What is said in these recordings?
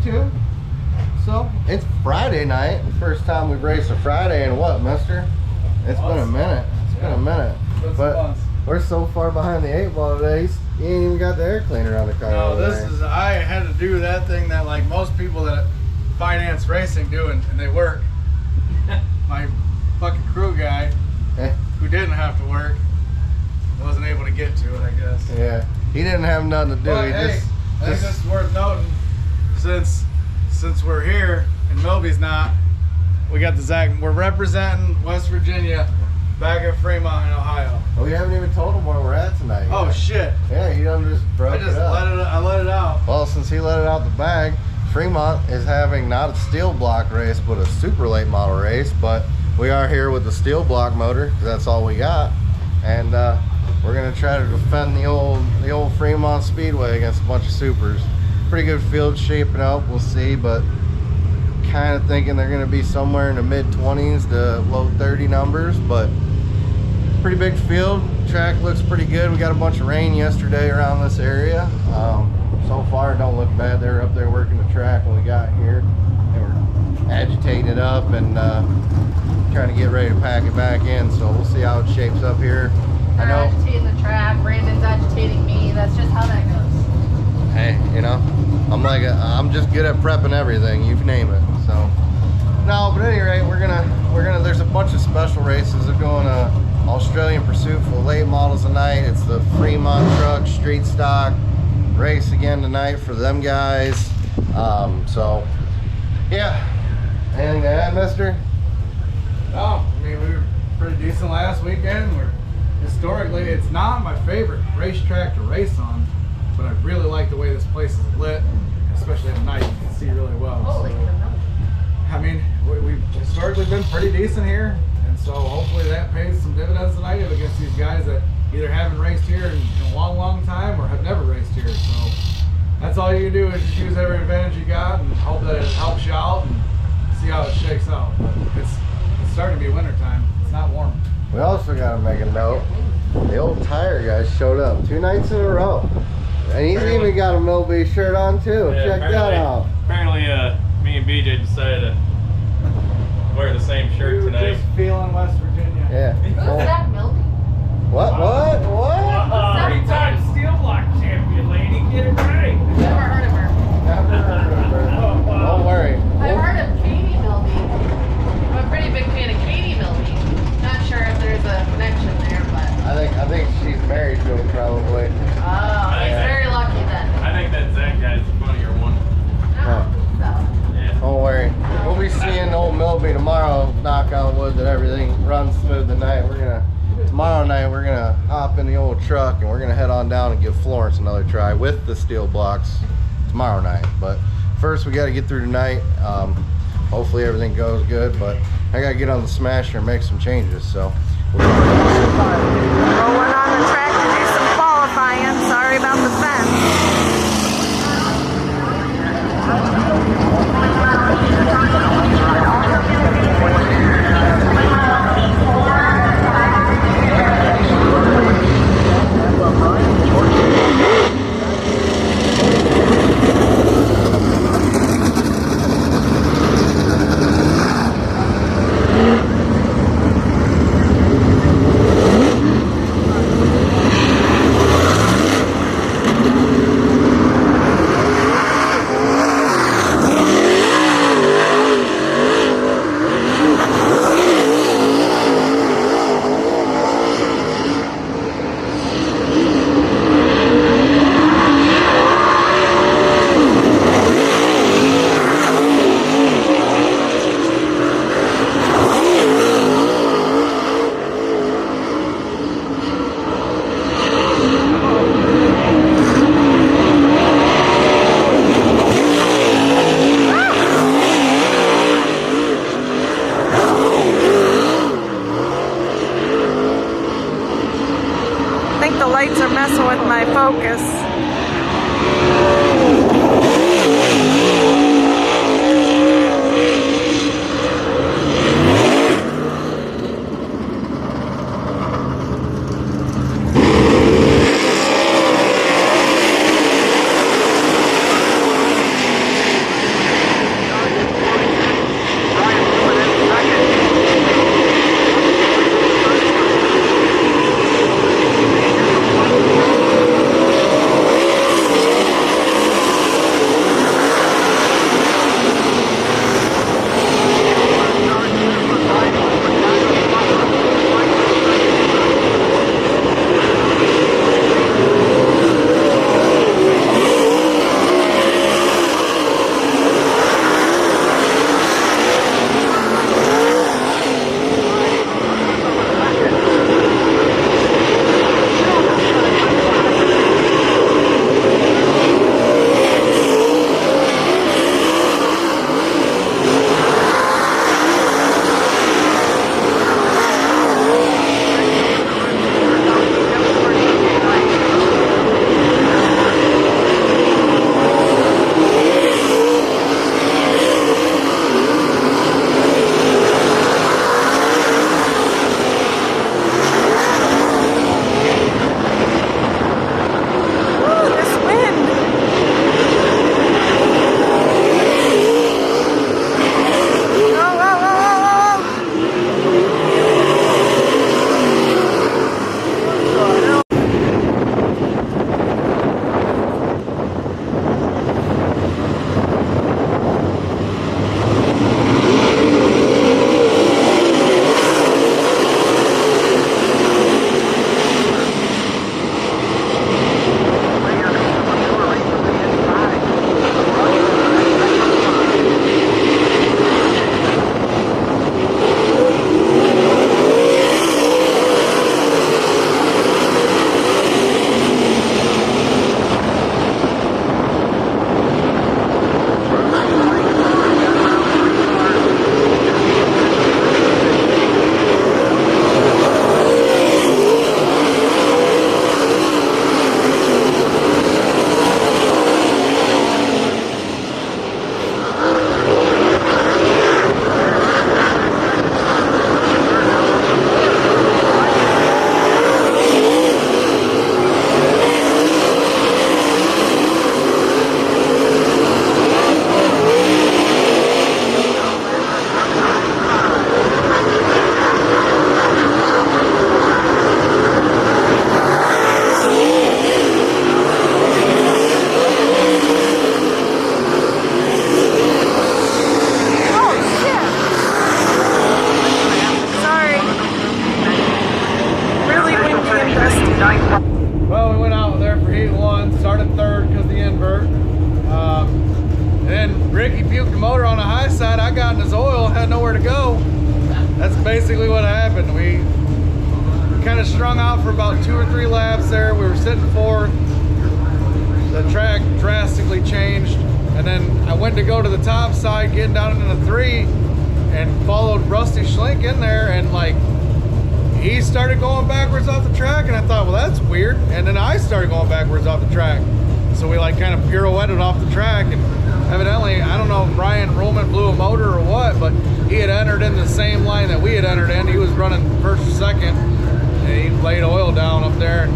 too. So it's Friday night. The first time we've raced a Friday in what, mister? It's been a minute. It's been a minute. But we're so far behind the 8 ball today. You ain't even got the air cleaner on the car. No, I had to do that thing that like most people that finance racing do, and they work. My fucking crew guy, who didn't have to work, wasn't able to get to it, I guess. Yeah, he didn't have nothing to do. But, I think this is worth noting, since we're here and Milby's not, we got the Zach. We're representing West Virginia back at Fremont in Ohio. Oh, we haven't even told him where we're at tonight. Oh shit! Yeah, he done just broke it up. I let it out. Well, since he let it out the bag, Fremont is having not a steel block race, but a super late model race. But we are here with the steel block motor, because that's all we got, and we're gonna try to defend the old Fremont Speedway against a bunch of supers. Pretty good field shaping up, we'll see, but kind of thinking they're gonna be somewhere in the mid-20s to low 30 numbers, but pretty big field. Track looks pretty good. We got a bunch of rain yesterday around this area. So far it don't look bad. They were up there working the track when we got here. They were agitating it up and trying to get ready to pack it back in, so we'll see how it shapes up here. They're agitating the track, Brandon's agitating me. That's just how that goes. Hey, you know, I'm just good at prepping everything, you name it. So no, but at any rate, we're gonna there's a bunch of special races. They're going Australian Pursuit for the late models tonight. It's the Fremont Truck Street Stock race again tonight for them guys. So yeah, anything to add, mister? No, I mean, we were pretty decent last weekend. Historically, it's not my favorite racetrack to race on, but I really like the way this place is lit, especially at night. You can see really well. Holy cow. I mean, we've historically been pretty decent here, and so hopefully that pays some dividends tonight against these guys that either haven't raced here in a long time or have never raced here. So that's all you can do is just use every advantage you got and hope that it helps you out and see how it shakes out. But it's starting to be winter time. It's not warm. We also got to make a note. The old tire guys showed up 2 nights in a row. And he's even got a Milby shirt on too. Yeah, check that out. Apparently, me and BJ decided to wear the same shirt We were tonight. just feeling West Virginia. Yeah. Who's that Milby? What? 3-time steel block champion, lady. Get it right. Never heard of her. Never heard of her. Don't worry. I've heard of Katie Milby. I'm a pretty big fan of Katie Milby. Not sure if there's a connection there, but I think she's married to him probably. oh, he's very lucky then. I think that Zach guy's the funnier one. Huh. So. Yeah. Don't worry. We'll be seeing old Milby tomorrow. Knock on wood that everything runs smooth tonight. Tomorrow night we're gonna hop in the old truck and we're gonna head on down and give Florence another try with the steel blocks tomorrow night. But first we got to get through tonight. Hopefully everything goes good, but I gotta get on the smasher and make some changes. So Rolling on the track to do some qualifying. Sorry about the fence. lights are messing with my focus. invert. And then Ricky puked the motor on the high side. I got in his oil, had nowhere to go. That's basically what happened. We kind of strung out for about 2 or 3 laps there. We were sitting fourth. The track drastically changed. And then I went to go to the top side, getting down into the 3, and followed Rusty Schlink in there, and like, he started going backwards off the track, and I thought, well, that's weird. And then I started going backwards off the track. So we like kind of pirouetted off the track, and evidently, I don't know if Brian Ruhlman blew a motor or what, but he had entered in the same line that we had entered in. He was running first or second, and he laid oil down up there.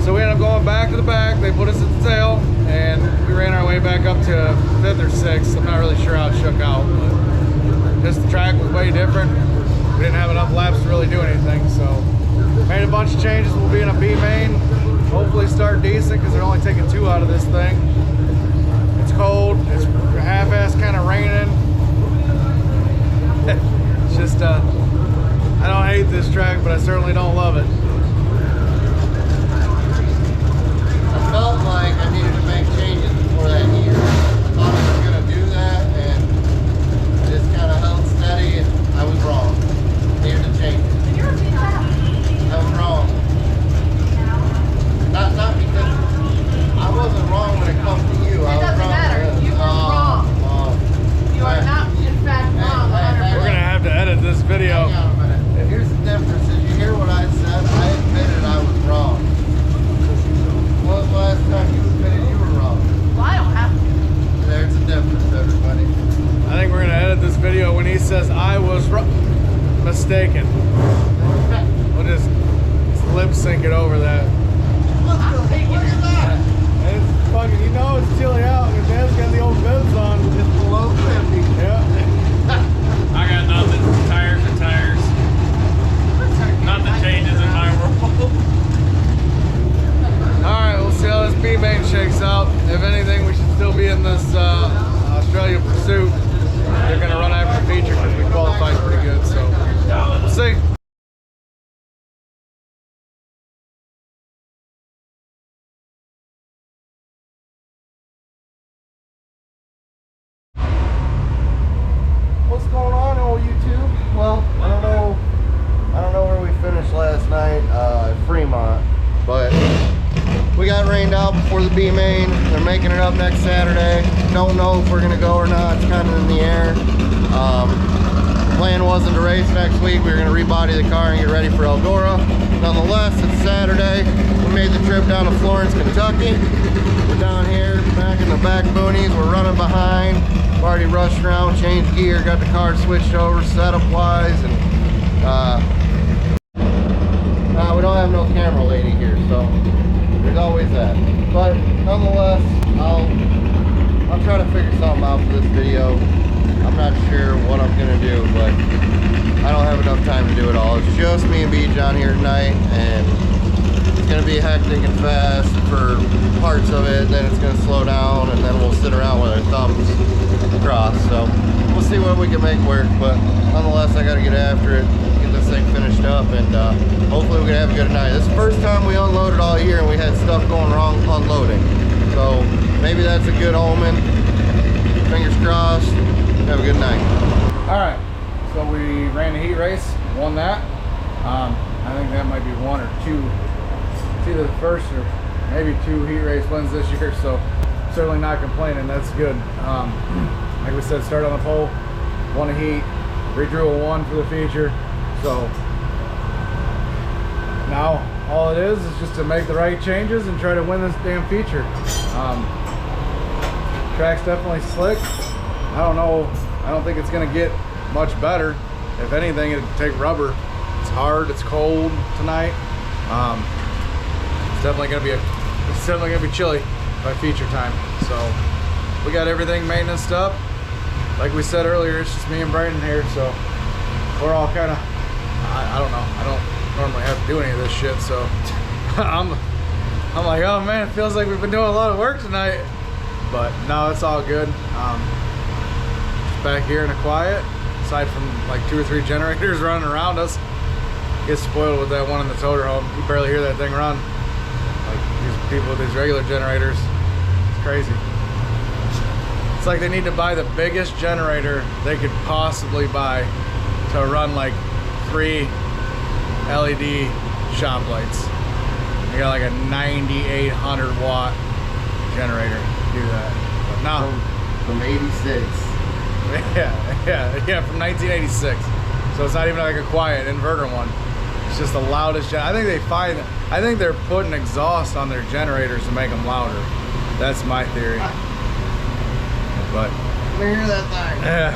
So we ended up going back to the back. They put us at the tail, and we ran our way back up to 5th or 6th. I'm not really sure how it shook out, but just the track was way different. We didn't have enough laps to really do anything, so made a bunch of changes. We'll be in a B main. Hopefully start decent, because they're only taking 2 out of this thing. It's cold. It's half-ass kind of raining. It's just, I don't hate this track, but I certainly don't love it. I felt like I needed to make changes before that year. I thought I was going to do that, and I just kind of held steady, and I was wrong. Needed to change it. I was wrong. Not because I wasn't wrong when it comes to you. It doesn't matter. You were wrong. You are not, in fact, wrong. We're gonna have to edit this video. Hang on a minute. Here's the difference. Did you hear what I said? I admitted I was wrong. When was the last time you admitted you were wrong? Well, I don't have to. There's a difference, everybody. I think we're gonna edit this video when he says I was mistaken. We'll just lip sync it over that. I'm taking it. It's fucking, you know it's chilly out. Your dad's got the old bibs on. It's below 50. Yeah. I got nothing. Tires are tires. Nothing changes in my world. Alright, we'll see how this B main shakes out. If anything, we should still be in this Australia pursuit. They're going to run after the feature because we qualified pretty good, so we'll see. What's going on, old YouTube? Well, I don't know where we finished last night at Fremont, but we got rained out before the B main. They're making it up next Saturday. Don't know if we're gonna go or not. It's kind of in the air. Plan wasn't to race next week. We were gonna rebody the car and get ready for Eldora. Nonetheless, it's Saturday. We made the trip down to Florence, Kentucky. We're down here back in the back boonies. We're running behind. We've already rushed around, changed gear, got the car switched over setup wise, and we don't have no camera lady here, so there's always that. But nonetheless, I'll try to figure something out for this video. I'm not sure what I'm gonna do, but I don't have enough time to do it all. It's just me and BJ on here tonight, and it's gonna be hectic and fast for parts of it. Then it's gonna slow down, and then we'll sit around with our thumbs crossed. So we'll see what we can make work. But nonetheless, I gotta get after it, get this thing finished up, and hopefully we can have a good night. This is the first time we unloaded all year, and we had stuff going wrong unloading. So maybe that's a good omen. Fingers crossed. Have a good night. All right, so we ran the heat race, won that. I think that might be 1 or 2. It's either the first or maybe 2 heat race wins this year, so certainly not complaining. That's good. Like we said, started on the pole, won a heat, redrew a 1 for the feature. So now all it is just to make the right changes and try to win this damn feature. Track's definitely slick. I don't know, I don't think it's gonna get much better. If anything, it'd take rubber. It's hard, it's cold tonight. It's definitely gonna be chilly by feature time. So we got everything maintenanced up. Like we said earlier, it's just me and Brayden here, so we're all kind of, I don't know, I don't normally have to do any of this shit, so I'm like, oh man, it feels like we've been doing a lot of work tonight. But no, it's all good. Back here in the quiet, aside from like 2 or 3 generators running around us. Get spoiled with that one in the toter home. You barely hear that thing run. Like these people with these regular generators, it's crazy. It's like they need to buy the biggest generator they could possibly buy to run like 3 LED shop lights. They got like a 9,800 watt generator to do that. But no. From 86. Yeah, from 1986. So it's not even like a quiet inverter one. It's just the loudest. I think they're putting exhaust on their generators to make them louder. That's my theory. But Let me hear that thing. yeah,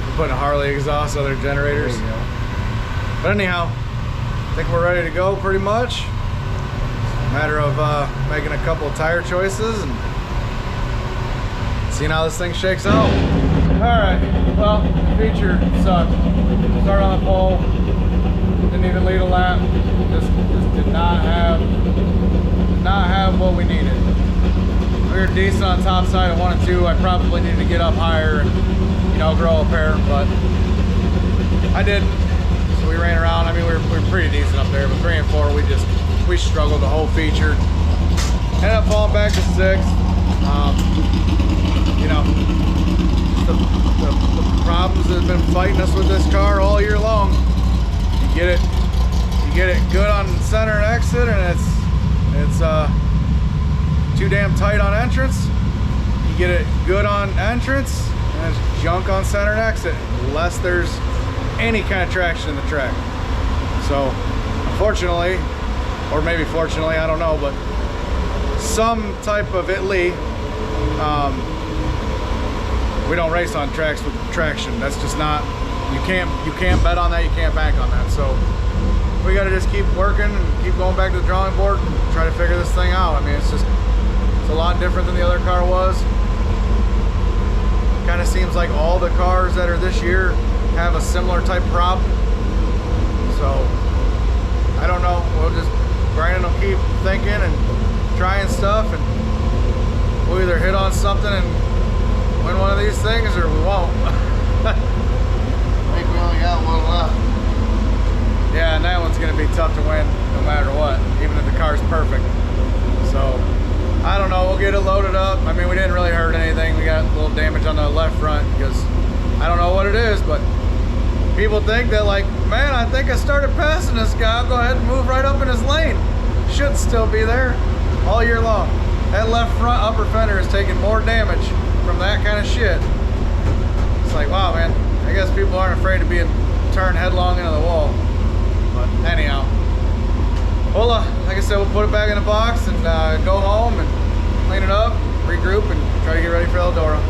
they're putting Harley exhaust on their generators. There you go. But anyhow, I think we're ready to go pretty much. Matter of making a couple of tire choices and seeing how this thing shakes out. Alright, well, the feature sucked. Start on the pole, didn't even lead a lap. Just did not have what we needed. We were decent on top side of 1 and 2. I probably needed to get up higher and, you know, grow a pair, but I didn't. So we ran around. I mean, we were pretty decent up there, but 3 and 4, we struggled the whole feature. Ended up falling back to 6th. You know, the problems that have been fighting us with this car all year long. You get it good on center and exit, and it's too damn tight on entrance. You get it good on entrance, and it's junk on center and exit, unless there's any kind of traction in the track. So, unfortunately, or maybe fortunately, I don't know, but some type of Italy, we don't race on tracks with traction. That's just not, you can't bet on that, you can't bank on that. So we gotta just keep working and keep going back to the drawing board and try to figure this thing out. I mean, it's a lot different than the other car was. Kind of seems like all the cars that are this year have a similar type prop. So I don't know, Brandon will keep thinking and trying stuff, and we'll either hit on something and win one of these things, or we won't. I think we only got one left. Yeah, and that one's gonna be tough to win no matter what, even if the car's perfect. So, I don't know, we'll get it loaded up. I mean, we didn't really hurt anything. We got a little damage on the left front because I don't know what it is, but people think that, like, man, I think I started passing this guy. I'll go ahead and move right up in his lane. Should still be there all year long. That left front upper fender is taking more damage from that kind of shit. It's like, wow, man, I guess people aren't afraid of being turned headlong into the wall. But anyhow, well, like I said, we'll put it back in the box and go home and clean it up, regroup, and try to get ready for Eldora.